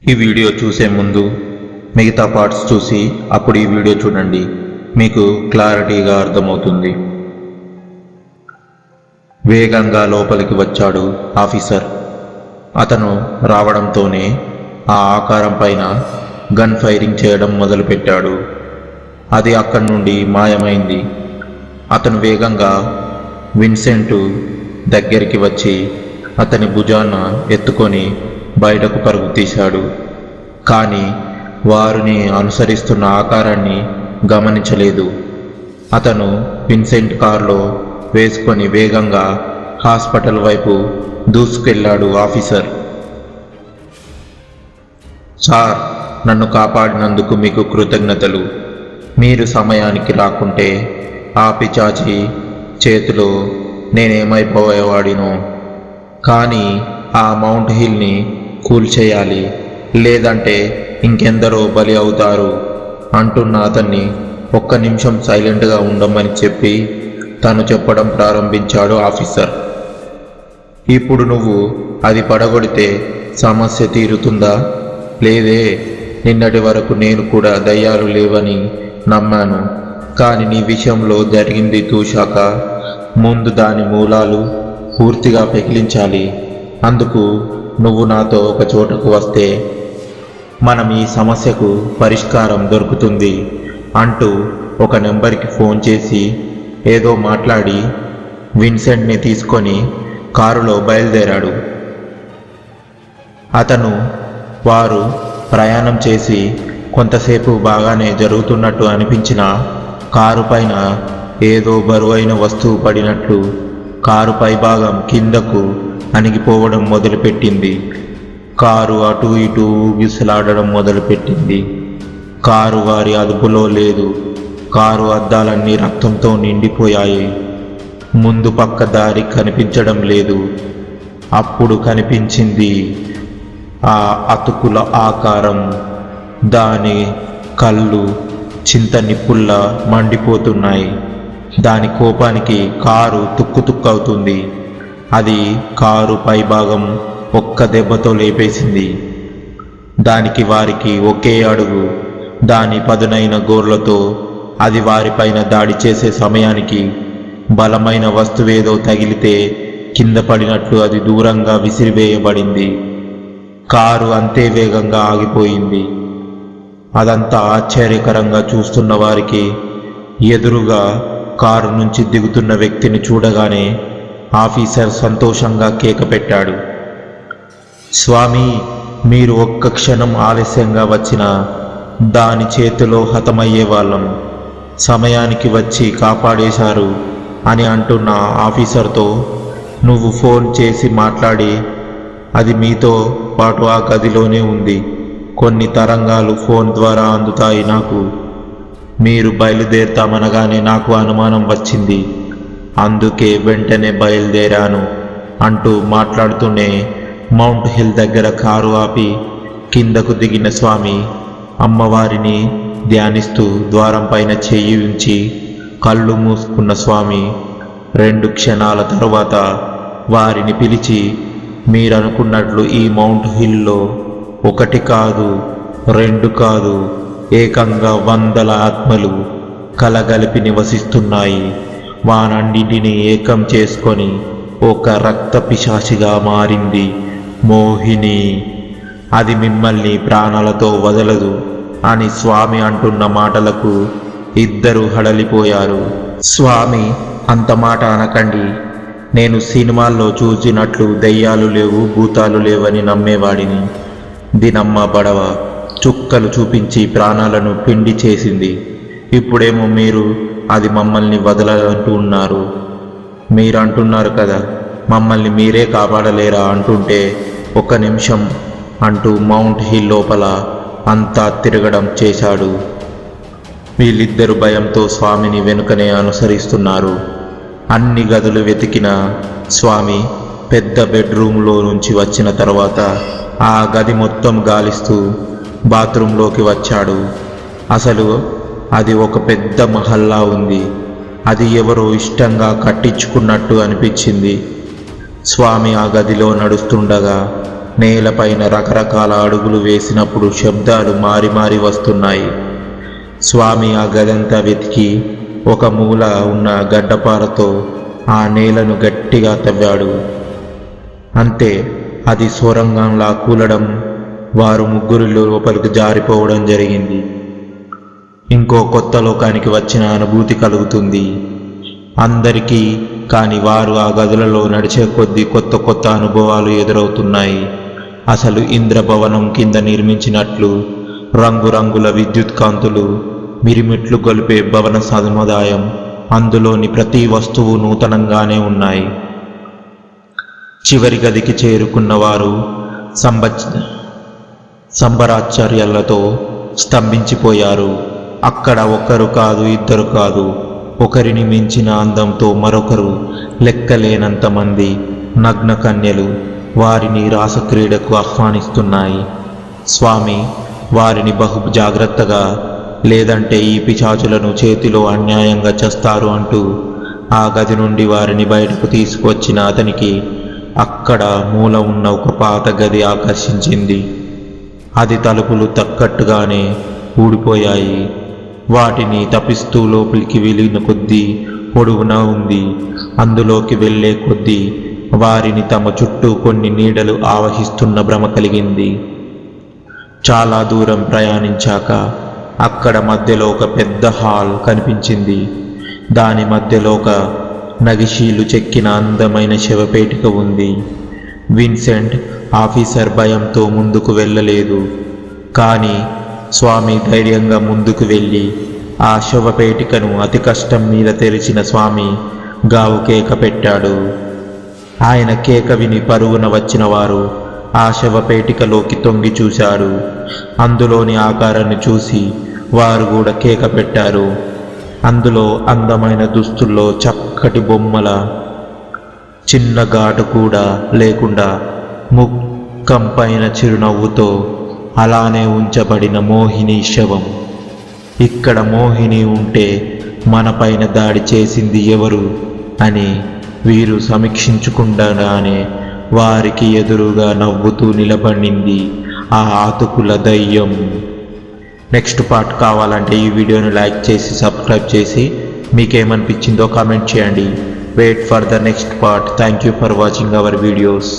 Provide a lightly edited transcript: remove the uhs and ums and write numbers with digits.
ఈ వీడియో చూసే ముందు మిగతా పార్ట్స్ చూసి అప్పుడు ఈ వీడియో చూడండి, మీకు క్లారిటీగా అర్థమవుతుంది. వేగంగా లోపలికి వచ్చాడు ఆఫీసర్. అతను రావడంతోనే ఆ ఆకారం పైన గన్ ఫైరింగ్ చేయడం మొదలుపెట్టాడు. అది అక్కడి నుండి మాయమైంది. అతను వేగంగా విన్సెంట్ దగ్గరికి వచ్చి అతని భుజాన ఎత్తుకొని బయటకు పరుగు తీశాడు. కానీ వారిని అనుసరిస్తున్న ఆకారాన్ని గమనించలేదు. అతను విన్సెంట్ కారులో వేసుకొని వేగంగా హాస్పిటల్ వైపు దూసుకెళ్ళాడు. ఆఫీసర్, సార్, నన్ను కాపాడినందుకు మీకు కృతజ్ఞతలు. మీరు సమయానికి రాకుంటే ఆ పిచాచి చేతిలో నేనేమైపోయేవాడినో. కానీ ఆ మౌంట్ హిల్ని కూల్చేయాలి, లేదంటే ఇంకెందరో బలి అవుతారు అంటున్న అతన్ని ఒక్క నిమిషం సైలెంట్గా ఉండమని చెప్పి తను చెప్పడం ప్రారంభించాడు ఆఫీసర్. ఇప్పుడు నువ్వు అది పడగొడితే సమస్య తీరుతుందా? లేదే. నిన్నటి వరకు నేను కూడా దయ్యాలు లేవని నమ్మాను. కానీ నీ విషయంలో జరిగింది చూశాక ముందు దాని మూలాలు పూర్తిగా పెకిలించాలి. అందుకు నువ్వు నాతో ఒక చోటకు వస్తే మనం ఈ సమస్యకు పరిష్కారం దొరుకుతుంది అంటూ ఒక నెంబర్కి ఫోన్ చేసి ఏదో మాట్లాడి విన్సెంట్ని తీసుకొని కారులో బయలుదేరాడు. వారు ప్రయాణం చేసి కొంతసేపు బాగానే జరుగుతున్నట్టు అనిపించిన కారు పైన ఏదో బరువైన వస్తువు పడినట్లు కారు పైభాగం కిందకు అణిగిపోవడం మొదలుపెట్టింది. కారు అటు ఇటు ఊగిసలాడడం మొదలుపెట్టింది. కారు వారి అదుపులో లేదు. కారు అద్దాలన్నీ రక్తంతో నిండిపోయాయి. ముందు పక్క దారి కనిపించడం లేదు. అప్పుడు కనిపించింది ఆ అతుకుల ఆకారం. దాని కళ్ళు చింత నిప్పుల్లా మండిపోతున్నాయి. దాని కోపానికి కారు తుక్కుతుక్కవుతుంది. అది కారు పైభాగం ఒక్క దెబ్బతో లేపేసింది. దానికి వారికి ఒకే అడుగు. దాని పదునైన గోర్లతో అది వారిపైన దాడి చేసే సమయానికి బలమైన వస్తువేదో తగిలితే కింద పడినట్లు అది దూరంగా విసిరివేయబడింది. కారు అంతే వేగంగా ఆగిపోయింది. అదంతా ఆశ్చర్యకరంగా చూస్తున్న వారికి ఎదురుగా కారు నుంచి దిగుతున్న వ్యక్తిని చూడగానే ఆఫీసర్ సంతోషంగా కేక పెట్టాడు. స్వామి, మీరు ఒక్క క్షణం ఆలస్యంగా వచ్చినా దాని చేతిలో హతమయ్యే వాళ్ళం. సమయానికి వచ్చి కాపాడేశారు అని అంటున్న ఆఫీసర్తో నువ్వు ఫోన్ చేసి మాట్లాడి అది మీతో పాటు ఆ గదిలోనే ఉంది. కొన్ని తరంగాలు ఫోన్ ద్వారా అందుతాయి నాకు. మీరు బయలుదేరుతామనగానే నాకు అనుమానం వచ్చింది. అందుకే వెంటనే బయలుదేరాను అంటూ మాట్లాడుతూనే మౌంట్ హిల్ దగ్గర కారు ఆపి కిందకు దిగిన స్వామి అమ్మవారిని ధ్యానిస్తూ ద్వారం పైన చెయ్యి ఉంచి కళ్ళు మూసుకున్న స్వామి 2 క్షణాల తరువాత వారిని పిలిచి, మీరనుకున్నట్లు ఈ మౌంట్ హిల్లో 1 కాదు 2 కాదు, ఏకంగా 100 ఆత్మలు కలగలిపి నివసిస్తున్నాయి. వానన్నింటినీ ఏకం చేసుకొని ఒక రక్త పిశాచిగా మారింది మోహిని. అది మిమ్మల్ని ప్రాణాలతో వదలదు అని స్వామి అంటున్న మాటలకు ఇద్దరు హడలిపోయారు. స్వామి, అంత మాట అనకండి. నేను సినిమాల్లో చూసినట్లు దెయ్యాలు లేవు, భూతాలు లేవని నమ్మేవాడిని. దినమ్మ బడవ చుక్కలు చూపించి ప్రాణాలను పిండి చేసింది. ఇప్పుడేమో మీరు అది మమ్మల్ని వదలంటూ ఉన్నారు. మీరు అంటున్నారు కదా, మమ్మల్ని మీరే కాపాడలేరా అంటుంటే 1 నిమిషం అంటూ మౌంట్ హిల్ లోపల అంతా తిరగడం చేశాడు. వీళ్ళిద్దరు భయంతో స్వామిని వెనుకనే అనుసరిస్తున్నారు. అన్ని గదులు వెతికిన స్వామి పెద్ద బెడ్రూమ్లో నుంచి వచ్చిన తర్వాత ఆ గది మొత్తం గాలిస్తూ బాత్రూంలోకి వచ్చాడు. అసలు అది ఒక పెద్ద మహల్లా ఉంది. అది ఎవరో ఇష్టంగా కట్టించుకున్నట్టు అనిపించింది. స్వామి ఆ గదిలో నడుస్తుండగా నేలపైన రకరకాల అడుగులు వేసినప్పుడు శబ్దాలు మారి మారి వస్తున్నాయి. స్వామి ఆ గదంతా వెతికి ఒక మూల ఉన్న గడ్డపారతో ఆ నేలను గట్టిగా తవ్వాడు. అంతే, అది సొరంగంలా కూలడం, వారు ముగ్గురు లోపలికి జారిపోవడం జరిగింది. ఇంకో కొత్త లోకానికి వచ్చిన అనుభూతి కలుగుతుంది అందరికీ. కానీ వారు ఆ గదులలో నడిచే కొద్దీ కొత్త కొత్త అనుభవాలు ఎదురవుతున్నాయి. అసలు ఇంద్రభవనం కింద నిర్మించినట్లు రంగురంగుల విద్యుత్ కాంతులు, మిరిమిట్లు గొలిపే భవన సముదాయం, అందులోని ప్రతి వస్తువు నూతనంగానే ఉన్నాయి. చివరి గదికి చేరుకున్న వారు సంబరాశ్చర్యాలతో స్తంభించిపోయారు. అక్కడ ఒకరు కాదు, ఇద్దరు కాదు, ఒకరిని మించిన అందంతో మరొకరు లెక్కలేనంత మంది నగ్న కన్యలు వారిని రాసక్రీడకు ఆహ్వానిస్తున్నాయి. స్వామి వారిని బహు జాగ్రత్తగా, లేదంటే ఈ పిశాచులను చేతిలో అన్యాయంగా చేస్తారు అంటూ ఆ గది నుండి వారిని బయటకు తీసుకువచ్చిన అతనికి అక్కడ మూల ఉన్న ఒక పాత గది ఆకర్షించింది. అది తలుపులు తక్కట్టుగానే ఊడిపోయాయి. వాటిని తప్పిస్తూ లోపలికి వెళ్ళిన కొద్దీ పొడవునా ఉంది. అందులోకి వెళ్ళే కొద్దీ వారిని తమ చుట్టూ కొన్ని నీడలు ఆవహిస్తున్న భ్రమ కలిగింది. చాలా దూరం ప్రయాణించాక అక్కడ మధ్యలో ఒక పెద్ద హాల్ కనిపించింది. దాని మధ్యలో ఒక నగిశీలు చెక్కిన అందమైన శవపేటిక ఉంది. విన్సెంట్ ఆఫీసర్ భయంతో ముందుకు వెళ్ళలేదు. కానీ స్వామి ధైర్యంగా ముందుకు వెళ్ళి ఆ శవపేటికను అతి కష్టం మీద తెరిచిన స్వామి గావు కేక పెట్టాడు. ఆయన కేక విని పరుగున వచ్చిన వారు ఆ శవపేటికలోకి తొంగి చూశాడు. అందులోని ఆకారాన్ని చూసి వారు కూడా కేక పెట్టారు. అందులో అందమైన దుస్తుల్లో చక్కటి బొమ్మల చిన్న ఘాటు కూడా లేకుండా ముఖం పైన చిరునవ్వుతో అలానే ఉంచబడిన మోహిని శవం. ఇక్కడ మోహిని ఉంటే మనపైన దాడి చేసింది ఎవరు అని వీరు సమీక్షించుకుండగానే వారికి ఎదురుగా నవ్వుతూ నిలబడింది ఆ ఆతుకుల దయ్యం. నెక్స్ట్ పార్ట్ కావాలంటే ఈ వీడియోని లైక్ చేసి సబ్స్క్రైబ్ చేసి మీకేమనిపించిందో కామెంట్ చేయండి. Wait for the next part. Thank you for watching our videos.